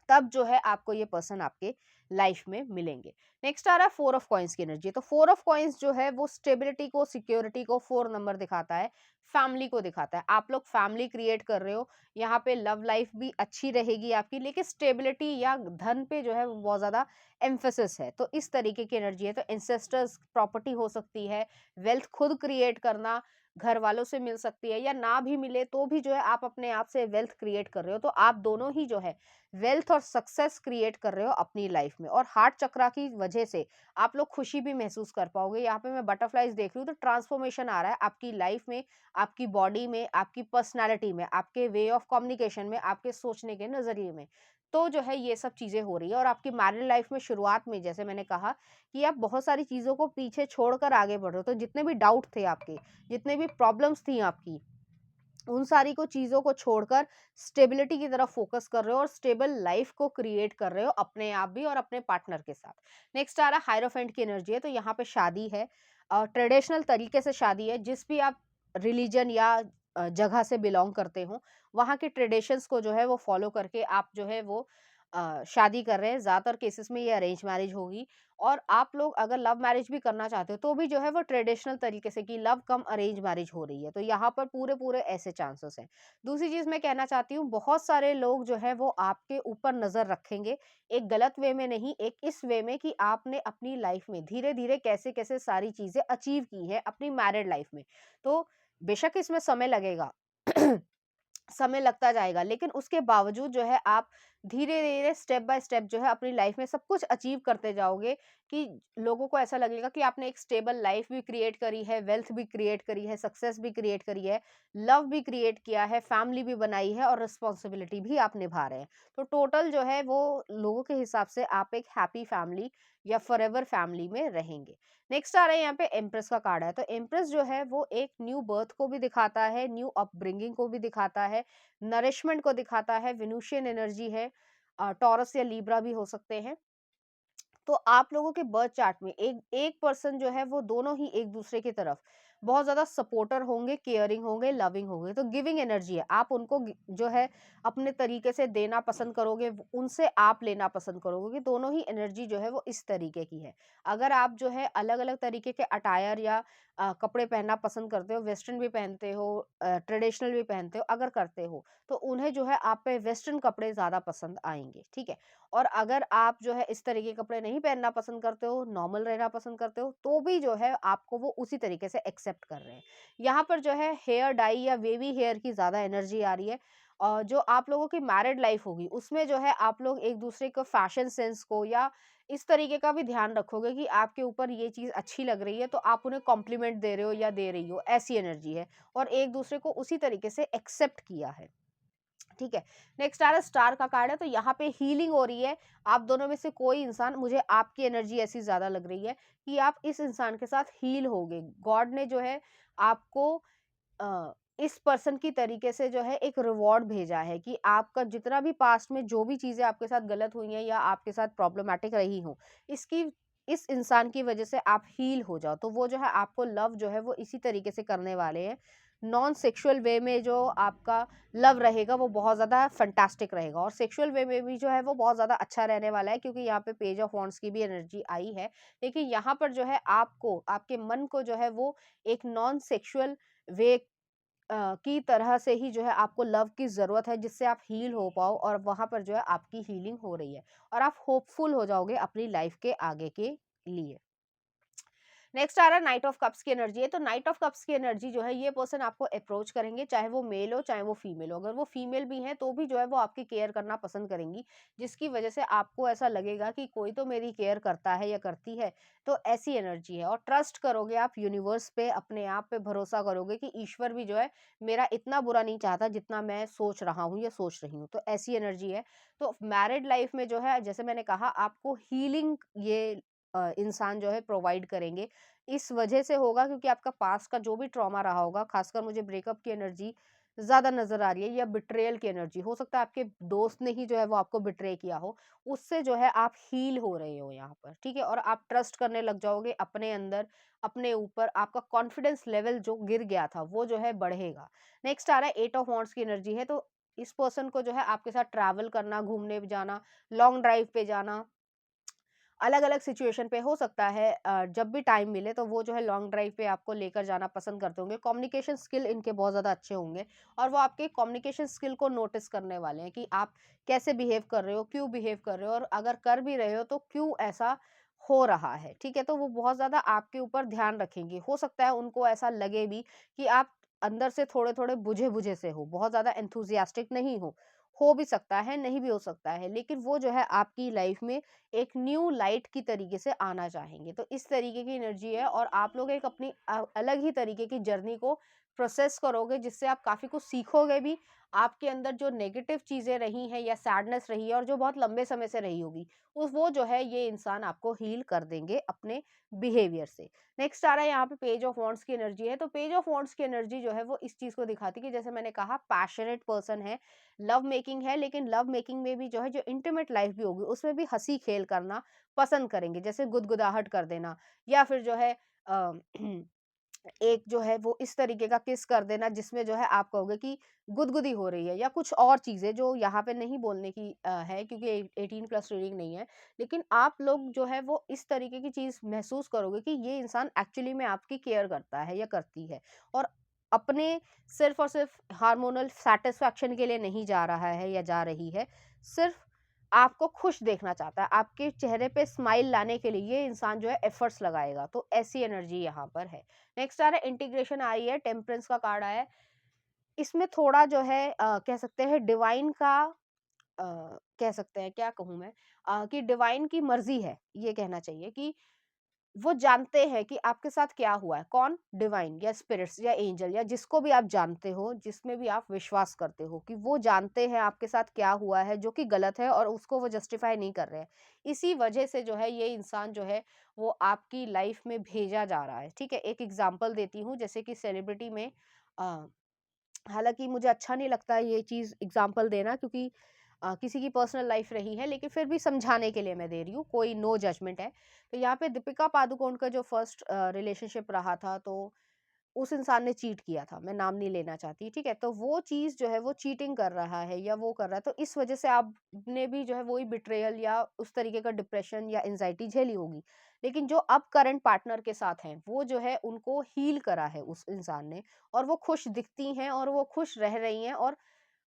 तब जो है आपको ये पर्सन आपके लाइफ में मिलेंगे। नेक्स्ट आ रहा है फोर ऑफ कॉइंस की एनर्जी। तो फोर ऑफ कॉइंस जो है वो स्टेबिलिटी को, सिक्योरिटी को, 4 नंबर दिखाता है, फैमिली को दिखाता है। आप लोग फैमिली क्रिएट कर रहे हो, यहाँ पे लव लाइफ भी अच्छी रहेगी आपकी, लेकिन स्टेबिलिटी या धन पे जो है वो बहुत ज्यादा एम्फेसिस है। तो इस तरीके की एनर्जी है। तो एंसेस्टर्स प्रॉपर्टी हो सकती है, वेल्थ खुद क्रिएट करना, घर वालों से मिल सकती है, या ना भी मिले तो भी जो है आप अपने आप से वेल्थ क्रिएट कर रहे हो। तो आप दोनों ही जो है वेल्थ और सक्सेस क्रिएट कर रहे हो अपनी लाइफ में। और हार्ट चक्रा की वजह से आप लोग खुशी भी महसूस कर पाओगे। यहाँ पे मैं बटरफ्लाइज देख रही हूँ, तो ट्रांसफॉर्मेशन आ रहा है आपकी लाइफ में, आपकी बॉडी में, आपकी पर्सनालिटी में, आपके वे ऑफ कम्युनिकेशन में, आपके सोचने के नजरिए में। तो जो है ये सब चीजें हो रही है। और आपकी मैरिड लाइफ में शुरुआत में, जैसे मैंने कहा, कि आप बहुत सारी चीजों को पीछे छोड़कर आगे बढ़ रहे हो। तो जितने भी डाउट थे आपके, जितने भी प्रॉब्लम्स थी आपकी, उन सारी को चीजों को छोड़कर स्टेबिलिटी की तरफ फोकस कर रहे हो और स्टेबल लाइफ को क्रिएट कर रहे हो, अपने आप भी और अपने पार्टनर के साथ। नेक्स्ट आ रहा है हायरोफेंट की एनर्जी है। तो यहाँ पे शादी है, ट्रेडिशनल तरीके से शादी है। जिस भी आप रिलीजन या जगह से बिलोंग करते हो, वहाँ के ट्रेडिशंस को जो है वो फॉलो करके आप जो है वो शादी कर रहे हैं। ज्यादातर केसेस में ये अरेंज मैरिज होगी। और आप लोग अगर लव मैरिज भी करना चाहते हो तो भी जो है वो ट्रेडिशनल तरीके से, कि लव कम अरेंज मैरिज हो रही है। तो यहाँ पर पूरे पूरे ऐसे चांसेस हैं। दूसरी चीज मैं कहना चाहती हूँ, बहुत सारे लोग जो है वो आपके ऊपर नजर रखेंगे, एक गलत वे में नहीं, एक इस वे में कि आपने अपनी लाइफ में धीरे धीरे कैसे कैसे सारी चीजें अचीव की है अपनी मैरिड लाइफ में। तो बेशक इसमें समय लगेगा, समय लगता जाएगा, लेकिन उसके बावजूद जो है आप धीरे धीरे स्टेप बाय स्टेप जो है अपनी लाइफ में सब कुछ अचीव करते जाओगे, कि लोगों को ऐसा लगेगा कि आपने एक स्टेबल लाइफ भी क्रिएट करी है, वेल्थ भी क्रिएट करी है, सक्सेस भी क्रिएट करी है, लव भी क्रिएट किया है, फैमिली भी बनाई है, और रिस्पॉन्सिबिलिटी भी आप निभा रहे हैं। तो टोटल जो है वो लोगों के हिसाब से आप एक हैप्पी फैमिली या फॉरएवर फैमिली में रहेंगे। नेक्स्ट आ रहा है यहाँ पे एम्प्रेस का कार्ड है। तो एम्प्रेस जो है वो एक न्यू बर्थ को भी दिखाता है, न्यू अपब्रिंगिंग को भी दिखाता है, नरिशमेंट को दिखाता है, वेनुशियन एनर्जी है, टॉरस या लीब्रा भी हो सकते हैं। तो आप लोगों के बर्थ चार्ट में एक एक पर्सन जो है वो दोनों ही एक दूसरे की तरफ बहुत ज्यादा सपोर्टर होंगे, केयरिंग होंगे, लविंग होंगे। तो गिविंग एनर्जी है, आप उनको जो है अपने तरीके से देना पसंद करोगे, उनसे आप लेना पसंद करोगे, कि दोनों ही एनर्जी जो है वो इस तरीके की है। अगर आप जो है अलग अलग तरीके के अटायर या कपड़े पहनना पसंद करते हो, वेस्टर्न भी पहनते हो, ट्रेडिशनल भी पहनते हो, अगर करते हो, तो उन्हें जो है आप पे वेस्टर्न कपड़े ज्यादा पसंद आएंगे। ठीक है, और अगर आप जो है इस तरीके के कपड़े नहीं पहनना पसंद करते हो, नॉर्मल रहना पसंद करते हो, तो भी जो है आपको वो उसी तरीके से एक्सेप्ट कर रहे हैं। यहाँ पर जो है हेयर डाई या वेवी हेयर की ज्यादा एनर्जी आ रही है। जो आप लोगों की मैरिड लाइफ होगी उसमें जो है आप लोग एक दूसरे को फैशन सेंस को या इस तरीके का भी ध्यान रखोगे कि आपके ऊपर ये चीज़ अच्छी लग रही है तो आप उन्हें कॉम्प्लीमेंट दे रहे हो या दे रही हो, ऐसी एनर्जी है। और एक दूसरे को उसी तरीके से एक्सेप्ट किया है। ठीक है। नेक्स्ट आ रहा है स्टार का कार्ड है, तो यहाँ पे हीलिंग हो रही है। आप दोनों में से कोई इंसान, मुझे आपकी एनर्जी ऐसी ज्यादा लग रही है कि आप इस इंसान के साथ हील होगे। गॉड ने जो है आपको इस पर्सन की तरीके से जो है एक रिवॉर्ड भेजा है कि आपका जितना भी पास्ट में जो भी चीजें आपके साथ गलत हुई हैं या आपके साथ प्रॉब्लमैटिक रही हो, इसकी इस इंसान की वजह से आप हील हो जाओ। तो वो जो है आपको लव जो है वो इसी तरीके से करने वाले हैं। नॉन सेक्सुअल वे में जो आपका लव रहेगा वो बहुत ज़्यादा फैंटास्टिक रहेगा, और सेक्सुअल वे में भी जो है वो बहुत ज़्यादा अच्छा रहने वाला है, क्योंकि यहाँ पे पेज ऑफ वॉन्ड्स की भी एनर्जी आई है। लेकिन यहाँ पर जो है आपको आपके मन को जो है वो एक नॉन सेक्सुअल वे की तरह से ही जो है आपको लव की ज़रूरत है, जिससे आप हील हो पाओ, और वहाँ पर जो है आपकी हीलिंग हो रही है और आप होपफुल हो जाओगे अपनी लाइफ के आगे के लिए। नेक्स्ट आ रहा है नाइट ऑफ कप्स की एनर्जी है। तो नाइट ऑफ कप्स की एनर्जी जो है, ये पर्सन आपको अप्रोच करेंगे, चाहे वो मेल हो चाहे वो फीमेल हो। अगर वो फीमेल भी हैं तो भी जो है वो आपकी केयर करना पसंद करेंगी, जिसकी वजह से आपको ऐसा लगेगा कि कोई तो मेरी केयर करता है या करती है। तो ऐसी एनर्जी है, और ट्रस्ट करोगे आप यूनिवर्स पे, अपने आप पे भरोसा करोगे कि ईश्वर भी जो है मेरा इतना बुरा नहीं चाहता जितना मैं सोच रहा हूँ या सोच रही हूँ। तो ऐसी एनर्जी है। तो मैरिड लाइफ में जो है, जैसे मैंने कहा, आपको हीलिंग ये इंसान जो है प्रोवाइड करेंगे। इस वजह से होगा क्योंकि आपका पास्ट का जो भी ट्रॉमा रहा होगा, खासकर मुझे ब्रेकअप की एनर्जी ज्यादा नजर आ रही है, या बिट्रेयल की एनर्जी हो सकता है, आपके दोस्त ने ही जो है वो आपको बिट्रे किया हो, उससे जो है आप हील हो रहे हो यहाँ पर। ठीक है, और आप ट्रस्ट करने लग जाओगे अपने अंदर, अपने ऊपर। आपका कॉन्फिडेंस लेवल जो गिर गया था वो जो है बढ़ेगा। नेक्स्ट आ रहा है एट ऑफ वॉन्ड्स की एनर्जी है। तो इस पर्सन को जो है आपके साथ ट्रैवल करना, घूमने जाना, लॉन्ग ड्राइव पे जाना, अलग-अलग सिचुएशन पे हो सकता है, जब भी टाइम मिले तो वो जो है लॉन्ग ड्राइव पे आपको लेकर जाना पसंद करते होंगे। कम्युनिकेशन स्किल इनके बहुत ज़्यादा अच्छे होंगे, और वो आपके कम्युनिकेशन स्किल को नोटिस करने वाले हैं कि आप कैसे बिहेव कर रहे हो, क्यों बिहेव कर रहे हो, और अगर कर भी रहे हो तो क्यों ऐसा हो रहा है। ठीक है, तो वो बहुत ज़्यादा आपके ऊपर ध्यान रखेंगे। हो सकता है उनको ऐसा लगे भी कि आप अंदर से थोड़े-थोड़े बुझे-बुझे से हो, बहुत ज़्यादा एंथुसियास्टिक नहीं हो भी सकता है, नहीं भी हो सकता है, लेकिन वो जो है आपकी लाइफ में एक न्यू लाइट की तरीके से आना चाहेंगे। तो इस तरीके की एनर्जी है, और आप लोग एक अपनी अलग ही तरीके की जर्नी को प्रोसेस करोगे, जिससे आप काफ़ी कुछ सीखोगे भी। आपके अंदर जो नेगेटिव चीज़ें रही हैं या सैडनेस रही है और जो बहुत लंबे समय से रही होगी, उस वो जो है ये इंसान आपको हील कर देंगे अपने बिहेवियर से। नेक्स्ट आ रहा है यहाँ पे पेज ऑफ वॉन्ड्स की एनर्जी है। तो पेज ऑफ वॉन्ड्स की एनर्जी जो है वो इस चीज़ को दिखाती है कि जैसे मैंने कहा, पैशनेट पर्सन है, लव मेकिंग है, लेकिन लव मेकिंग में भी जो है, जो इंटीमेट लाइफ भी होगी उसमें भी हंसी खेल करना पसंद करेंगे, जैसे गुदगुदाहट कर देना, या फिर जो है अ, एक जो है वो इस तरीके का किस कर देना जिसमें जो है आप कहोगे कि गुदगुदी हो रही है, या कुछ और चीजें जो यहाँ पे नहीं बोलने की है, क्योंकि 18+ रीडिंग नहीं है। लेकिन आप लोग जो है वो इस तरीके की चीज महसूस करोगे कि ये इंसान एक्चुअली में आपकी केयर करता है या करती है, और अपने सिर्फ और सिर्फ हार्मोनल सेटिस्फैक्शन के लिए नहीं जा रहा है या जा रही है, सिर्फ आपको खुश देखना चाहता है, आपके चेहरे पे स्माइल लाने के लिए ये इंसान जो है एफर्ट्स लगाएगा। तो ऐसी एनर्जी यहाँ पर है। नेक्स्ट आ रहा है इंटीग्रेशन, आई है, टेम्परेंस का कार्ड आया है। इसमें थोड़ा जो है कह सकते हैं डिवाइन का, कह सकते हैं, क्या कहूँ मैं, कि डिवाइन की मर्जी है, ये कहना चाहिए कि वो जानते हैं कि आपके साथ क्या हुआ है। कौन? डिवाइन या स्पिरिट्स या एंजल, या जिसको भी आप जानते हो, जिसमें भी आप विश्वास करते हो, कि वो जानते हैं आपके साथ क्या हुआ है जो कि गलत है, और उसको वो जस्टिफाई नहीं कर रहे हैं। इसी वजह से जो है ये इंसान जो है वो आपकी लाइफ में भेजा जा रहा है। ठीक है, एक एग्जाम्पल देती हूँ, जैसे कि सेलिब्रिटी में, अ, हालाँकि मुझे अच्छा नहीं लगता ये चीज़ एग्ज़ाम्पल देना, क्योंकि किसी की पर्सनल लाइफ़ रही है, लेकिन फिर भी समझाने के लिए मैं दे रही हूँ, कोई नो जजमेंट है। तो यहाँ पे दीपिका पादुकोण का जो फर्स्ट रिलेशनशिप रहा था, तो उस इंसान ने चीट किया था, मैं नाम नहीं लेना चाहती, ठीक है? तो वो चीज़ जो है वो चीटिंग कर रहा है या वो कर रहा है, तो इस वज़ह से आपने भी जो है वही बिट्रेयल या उस तरीके का डिप्रेशन या एंग्ज़ायटी झेली होगी। लेकिन जो अब करंट पार्टनर के साथ हैं, वो जो है उनको हील करा है उस इंसान ने, और वो खुश दिखती हैं और वो खुश रह रही हैं, और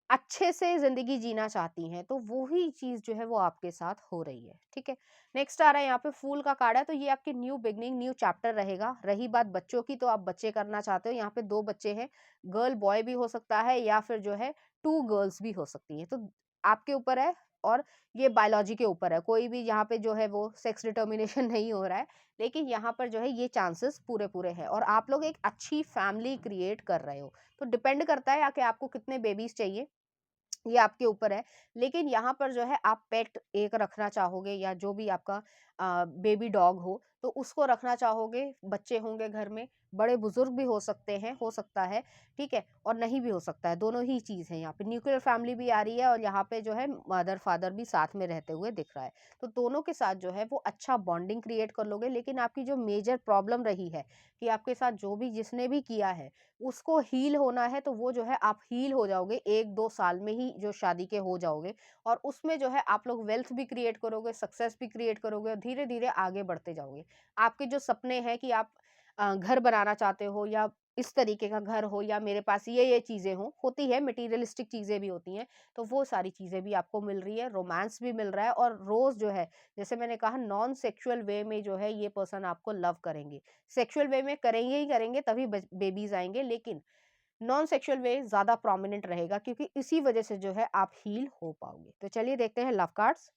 अच्छे से ज़िंदगी जीना चाहती हैं, तो वो ही चीज़ जो है वो आपके साथ हो रही है, ठीक है। नेक्स्ट आ रहा है यहाँ पे फूल का कार्ड है, तो ये आपकी न्यू बिगनिंग, न्यू चैप्टर रहेगा। रही बात बच्चों की, तो आप बच्चे करना चाहते हो, यहाँ पे 2 बच्चे हैं, गर्ल बॉय भी हो सकता है या फिर जो है 2 गर्ल्स भी हो सकती हैं, तो आपके ऊपर है। और ये बायोलॉजी के ऊपर है, कोई भी यहाँ पे जो है वो सेक्स डिटर्मिनेशन नहीं हो रहा है, लेकिन यहाँ पर जो है ये चांसेस पूरे-पूरे हैं और आप लोग एक अच्छी फैमिली क्रिएट कर रहे हो। तो डिपेंड करता है कि आपको कितने बेबीज़ चाहिए, ये आपके ऊपर है। लेकिन यहाँ पर जो है आप पेट एक रखना चाहोगे या जो भी आपका बेबी डॉग हो, तो उसको रखना चाहोगे, बच्चे होंगे घर में, बड़े-बुज़ुर्ग भी हो सकते हैं, हो सकता है, ठीक है? और नहीं भी हो सकता है, दोनों ही चीज़ है यहाँ पे। न्यूक्लियर फैमिली भी आ रही है और यहाँ पे जो है मदर-फादर भी साथ में रहते हुए दिख रहा है। तो दोनों के साथ जो है वो अच्छा बॉन्डिंग क्रिएट कर लोगे, लेकिन आपकी जो मेजर प्रॉब्लम रही है कि आपके साथ जो भी जिसने भी किया है, उसको हील होना है, तो वो जो है आप हील हो जाओगे 1-2 साल में ही, जो शादी के हो जाओगे। और उसमें जो है आप लोग वेल्थ भी क्रिएट करोगे, सक्सेस भी क्रिएट करोगे और धीरे-धीरे आगे बढ़ते जाओगे। आपके जो सपने हैं कि आप घर बनाना चाहते हो या इस तरीके का घर हो या मेरे पास ये चीज़ें हों, होती है मटेरियलिस्टिक चीज़ें भी होती हैं, तो वो सारी चीज़ें भी आपको मिल रही है, रोमांस भी मिल रहा है और रोज़ जो है, जैसे मैंने कहा नॉन सेक्सुअल वे में जो है ये पर्सन आपको लव करेंगे। सेक्सुअल वे में करेंगे ही करेंगे, तभी बेबीज आएंगे, लेकिन नॉन सेक्सुअल वे ज्यादा प्रोमिनेंट रहेगा, क्योंकि इसी वजह से जो है आप हील हो पाओगे। तो चलिए देखते हैं लव कार्ड्स।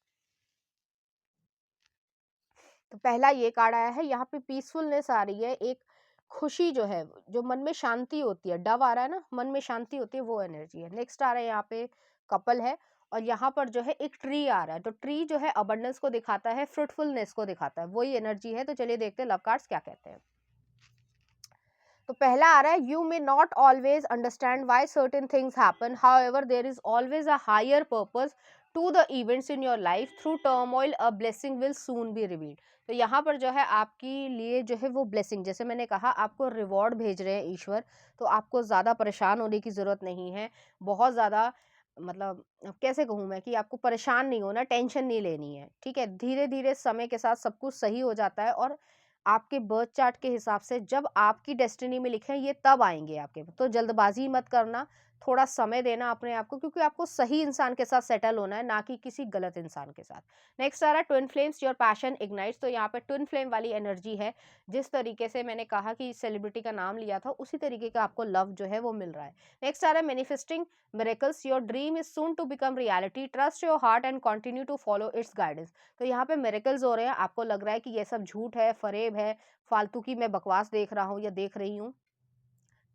तो पहला ये कार्ड आया है, यहाँ पे पीसफुलनेस आ रही है, एक खुशी जो है, जो मन में शांति होती है, डव आ रहा है ना, मन में शांति होती है, वो एनर्जी है। नेक्स्ट आ रहा है यहाँ पे कपल है और यहाँ पर जो है एक ट्री आ रहा है, तो ट्री जो है अबंडेंस को दिखाता है, फ्रूटफुलनेस को दिखाता है, वही एनर्जी है। तो चलिए देखते हैं लव कार्ड्स क्या कहते हैं। तो पहला आ रहा है, you may not always understand why certain things happen, however there is always a higher purpose to the events in your life, through turmoil a blessing will soon be revealed. तो यहाँ पर जो है आपके लिए जो है वो ब्लेसिंग, जैसे मैंने कहा आपको रिवॉर्ड भेज रहे हैं ईश्वर, तो आपको ज़्यादा परेशान होने की ज़रूरत नहीं है। बहुत ज़्यादा मतलब अब कैसे कहूँ मैं, कि आपको परेशान नहीं होना, टेंशन नहीं लेनी है, ठीक है। धीरे धीरे समय के साथ सब कुछ सही हो जाता है और आपके बर्थ चार्ट के हिसाब से जब आपकी डेस्टिनी में लिखे हैं ये तब आएंगे आपके। तो जल्दबाजी मत करना, थोड़ा समय देना अपने आप को, क्योंकि आपको सही इंसान के साथ सेटल होना है, ना कि किसी गलत इंसान के साथ। नेक्स्ट आ रहा है twin flames, your passion ignites. तो यहाँ पे ट्विन फ्लेम वाली एनर्जी है, जिस तरीके से मैंने कहा कि सेलिब्रिटी का नाम लिया था, उसी तरीके का आपको लव जो है वो मिल रहा है। नेक्स्ट आ रहा है manifesting miracles, your dream is soon to become reality, trust your heart and continue to follow its guidance. तो यहाँ पे मिरेकल्स हो रहे हैं, आपको लग रहा है कि ये सब झूठ है, फरेब है, फालतू की मैं बकवास देख रहा हूँ या देख रही हूँ।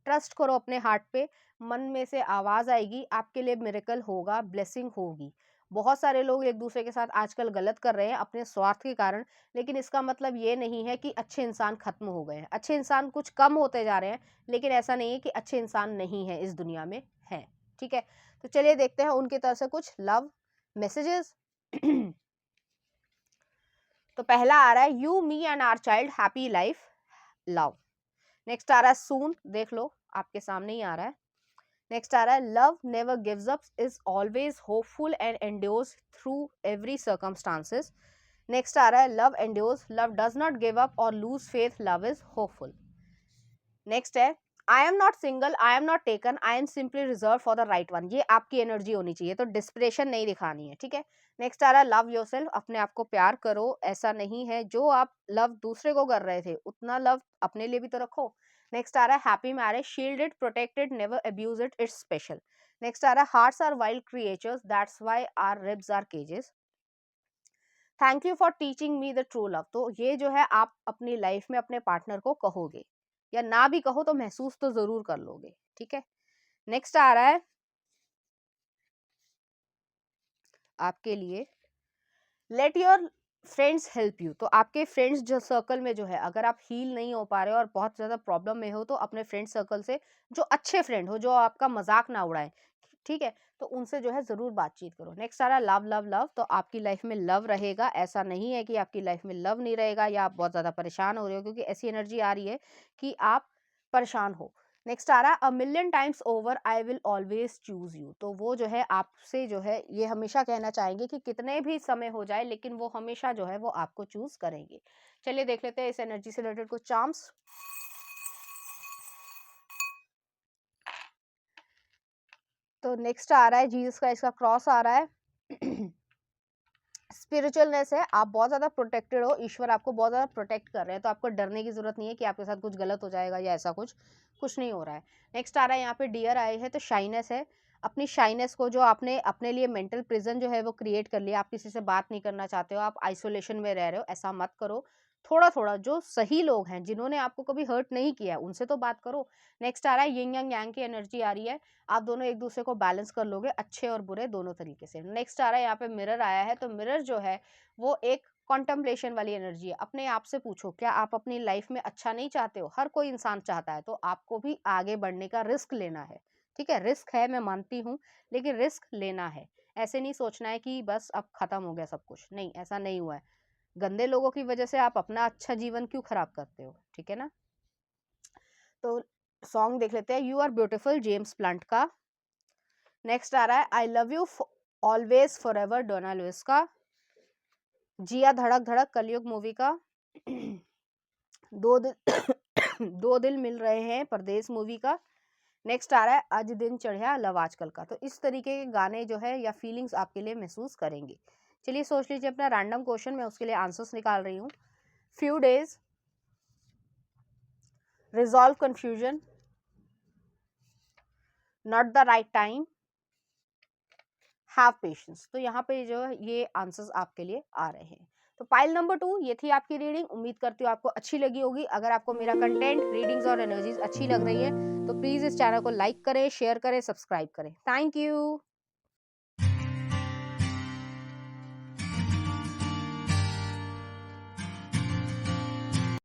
ट्रस्ट करो अपने हार्ट पे, मन में से आवाज आएगी, आपके लिए मिरेकल होगा, ब्लेसिंग होगी। बहुत सारे लोग एक दूसरे के साथ आजकल गलत कर रहे हैं अपने स्वार्थ के कारण, लेकिन इसका मतलब ये नहीं है कि अच्छे इंसान खत्म हो गए हैं। अच्छे इंसान कुछ कम होते जा रहे हैं, लेकिन ऐसा नहीं है कि अच्छे इंसान नहीं है, इस दुनिया में है, ठीक है। तो चलिए देखते हैं उनकी तरफ से कुछ लव मैसेजेस। तो पहला आ रहा है, you me and our child happy life love. Next आ रहा है सून, देख लो आपके सामने ही आ रहा है। नेक्स्ट आ रहा है, love never gives up, is always hopeful and endures through every circumstances. Next आ रहा है, love endures, love does not give up और lose faith, love is hopeful. Next है, I am not single, I am not taken, I am simply reserve for the right one. ये आपकी energy होनी चाहिए, तो डिस्परेशन नहीं दिखानी है, ठीक है। नेक्स्ट आ रहा है, लव योरसेल्फ, अपने आप को प्यार करो। ऐसा नहीं है जो आप लव दूसरे को कर रहे थे, उतना लव अपने लिए भी तो रखो। नेक्स्ट आ रहा है, happy marriage, shielded protected never abuse it, it's special. Next आ रहा है, hearts are wild creatures, that's why our ribs are cages. Thank you for teaching me the true love. तो ये जो है आप अपनी लाइफ में अपने पार्टनर को कहोगे, या ना भी कहो तो महसूस तो जरूर कर लोगे, ठीक है। नेक्स्ट आ रहा है आपके लिए, let your friends help you. तो आपके फ्रेंड्स जो सर्कल में जो है, अगर आप हील नहीं हो पा रहे हो और बहुत ज्यादा प्रॉब्लम में हो, तो अपने फ्रेंड सर्कल से जो अच्छे फ्रेंड हो, जो आपका मजाक ना उड़ाए, ठीक है, तो उनसे जो है जरूर बातचीत करो। नेक्स्ट आ रहा है, लव लव लव। तो आपकी लाइफ में लव रहेगा, ऐसा नहीं है कि आपकी लाइफ में लव नहीं रहेगा या आप बहुत ज्यादा परेशान हो रहे हो, क्योंकि ऐसी एनर्जी आ रही है कि आप परेशान हो। नेक्स्ट आ रहा है, a million times over I will always choose you. तो वो जो है आपसे जो है ये हमेशा कहना चाहेंगे कि कितने भी समय हो जाए, लेकिन वो हमेशा जो है वो आपको चूज करेंगे। चलिए देख लेते हैं इस एनर्जी से रिलेटेड कुछ चार्म्स। तो नेक्स्ट आ रहा है जीसस का इसका क्रॉस आ रहा है। स्पिरिचुअलनेस है, आप बहुत ज़्यादा प्रोटेक्टेड हो, ईश्वर आपको बहुत ज़्यादा प्रोटेक्ट कर रहे हैं, तो आपको डरने की ज़रूरत नहीं है कि आपके साथ कुछ गलत हो जाएगा या ऐसा कुछ कुछ नहीं हो रहा है। नेक्स्ट आ रहा है यहाँ पे डियर आए हैं, तो शाइनेस है। अपनी शाइनेस को जो आपने अपने लिए मेंटल प्रिजन जो है वो क्रिएट कर लिया, आप किसी से बात नहीं करना चाहते हो, आप आइसोलेशन में रह रहे हो, ऐसा मत करो। थोड़ा थोड़ा जो सही लोग हैं जिन्होंने आपको कभी हर्ट नहीं किया उनसे तो बात करो। नेक्स्ट आ रहा है यिंग यांग यांग की एनर्जी आ रही है, आप दोनों एक दूसरे को बैलेंस कर लोगे अच्छे और बुरे दोनों तरीके से। नेक्स्ट आ रहा है यहाँ पे मिरर आया है, तो मिरर जो है वो एक कॉन्टम्पलेशन वाली एनर्जी है। अपने आप से पूछो क्या आप अपनी लाइफ में अच्छा नहीं चाहते हो? हर कोई इंसान चाहता है, तो आपको भी आगे बढ़ने का रिस्क लेना है। ठीक है, रिस्क है मैं मानती हूँ, लेकिन रिस्क लेना है। ऐसे नहीं सोचना है कि बस अब खत्म हो गया सब कुछ, नहीं ऐसा नहीं हुआ है। गंदे लोगों की वजह से आप अपना अच्छा जीवन क्यों खराब करते हो? ठीक है ना। तो सॉन्ग देख लेते हैं, you are beautiful James Blunt का। नेक्स्ट आ रहा है I love you always forever Donna Lewis का। जिया धड़क धड़क कलयुग मूवी का। दो दिल दो दिल मिल रहे हैं परदेस मूवी का। नेक्स्ट आ रहा है आज दिन चढ़िया लव आजकल का। तो इस तरीके के गाने जो है या फीलिंग्स आपके लिए महसूस करेंगे। चलिए सोच लीजिए अपना रैंडम क्वेश्चन, मैं उसके लिए आंसर्स निकाल रही हूँ। Few days, resolve confusion, not the right time, have patience. तो यहाँ पे जो है ये आंसर्स आपके लिए आ रहे हैं। तो पाइल नंबर 2 ये थी आपकी रीडिंग। उम्मीद करती हूँ आपको अच्छी लगी होगी। अगर आपको मेरा कंटेंट, रीडिंग्स और एनर्जीज अच्छी लग रही है तो प्लीज इस चैनल को लाइक करें, शेयर करें, सब्सक्राइब करें। Thank you.